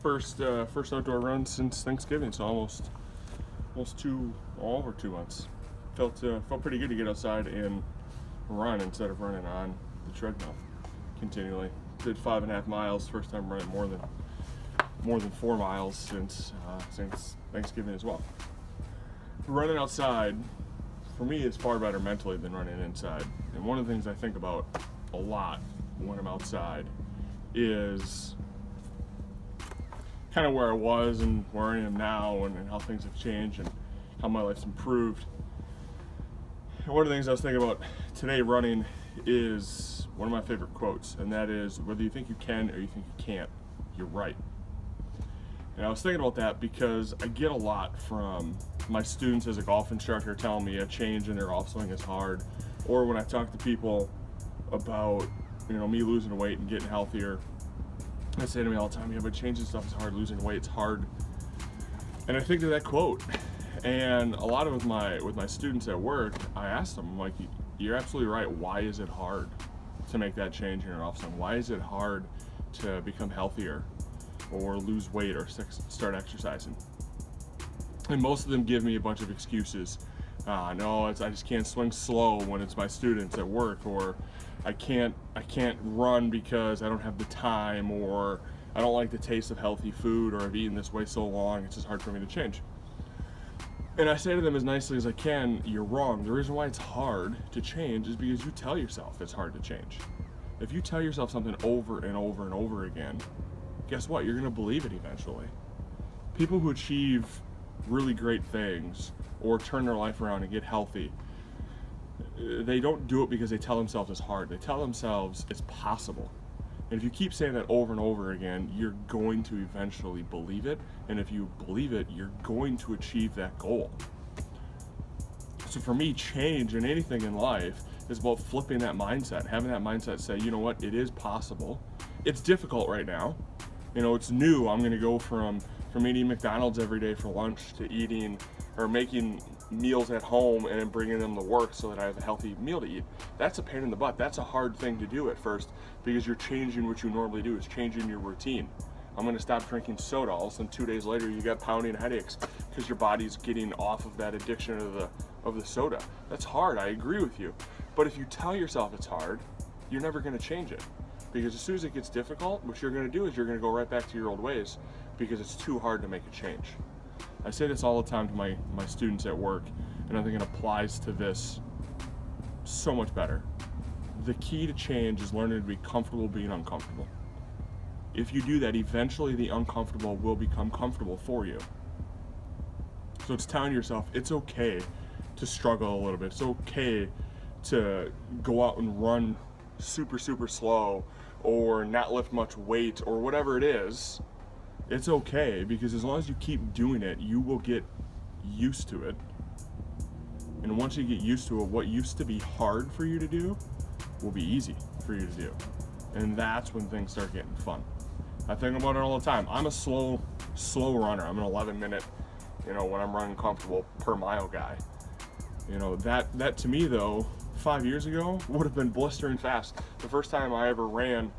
first outdoor run since Thanksgiving, so almost over 2 months. Felt pretty good to get outside and run instead of running on the treadmill continually. Did 5.5 miles. First time running more than 4 miles since Thanksgiving as well. Running outside for me is far better mentally than running inside. And one of the things I think about a lot when I'm outside is kind of where I was and where I am now, and how things have changed and how my life's improved. And one of the things I was thinking about today running is one of my favorite quotes, and that is, whether you think you can or you think you can't, you're right. And I was thinking about that because I get a lot from my students as a golf instructor telling me a change in their golf swing is hard, or when I talk to people about me losing weight and getting healthier. They say to me all the time, yeah, but changing stuff is hard, losing weight's hard. And I think of that quote, and a lot of with my students at work, I ask them, I'm like, you're absolutely right. Why is it hard to make that change in your golf swing? Why is it hard to become healthier or lose weight or start exercising? And most of them give me a bunch of excuses. No, I just can't swing slow when it's my students at work, or I can't run because I don't have the time, or I don't like the taste of healthy food, or I've eaten this way so long it's just hard for me to change. And I say to them as nicely as I can, you're wrong. The reason why it's hard to change is because you tell yourself it's hard to change. If you tell yourself something over and over and over again, guess what? You're going to believe it eventually. People who achieve really great things or turn their life around and get healthy, they don't do it because they tell themselves it's hard. They tell themselves it's possible. And if you keep saying that over and over again, you're going to eventually believe it. And if you believe it, you're going to achieve that goal. So for me, change in anything in life is about flipping that mindset, having that mindset say, you know what, it is possible. It's difficult right now. It's new. I'm going to go from eating McDonald's every day for lunch to eating or making meals at home and then bringing them to work so that I have a healthy meal to eat. That's a pain in the butt. That's a hard thing to do at first because you're changing what you normally do. It's changing your routine. I'm going to stop drinking soda. All of a sudden, 2 days later, you got pounding headaches because your body's getting off of that addiction of the soda. That's hard. I agree with you. But if you tell yourself it's hard, you're never going to change it. Because as soon as it gets difficult, what you're going to do is you're going to go right back to your old ways because it's too hard to make a change. I say this all the time to my students at work, and I think it applies to this so much better. The key to change is learning to be comfortable being uncomfortable. If you do that, eventually the uncomfortable will become comfortable for you. So it's telling yourself it's okay to struggle a little bit. It's okay to go out and run super slow or not lift much weight or whatever it is. It's okay, because as long as you keep doing it, you will get used to it. And once you get used to it, what used to be hard for you to do will be easy for you to do. And that's when things start getting fun. I think about it all the time. I'm a slow runner. I'm an 11-minute, when I'm running comfortable per mile guy. That to me though, 5 years ago would have been blistering fast. The first time I ever ran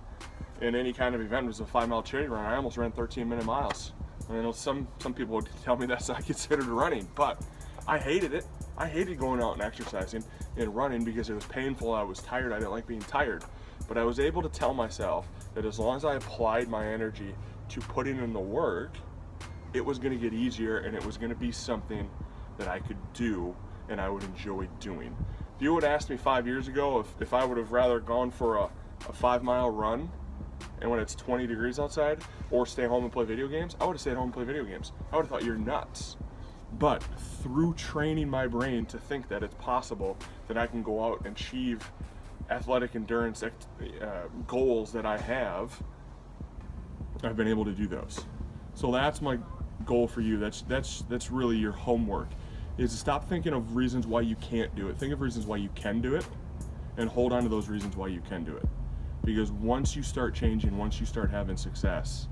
in any kind of event was a 5-mile charity run. I almost ran 13-minute miles. I know some people would tell me that's not considered running, but I hated it. I hated going out and exercising and running because it was painful. I was tired. I didn't like being tired. But I was able to tell myself that as long as I applied my energy to putting in the work, it was going to get easier and it was going to be something that I could do and I would enjoy doing. If you would have asked me 5 years ago if I would have rather gone for a 5-mile run and when it's 20 degrees outside, or stay home and play video games, I would have stayed home and played video games. I would have thought you're nuts. But through training my brain to think that it's possible that I can go out and achieve athletic endurance goals that I have, I've been able to do those. So that's my goal for you. That's really your homework, is to stop thinking of reasons why you can't do it. Think of reasons why you can do it and hold on to those reasons why you can do it. Because once you start changing, once you start having success,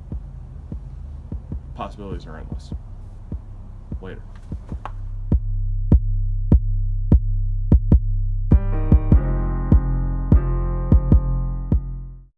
possibilities are endless. Later.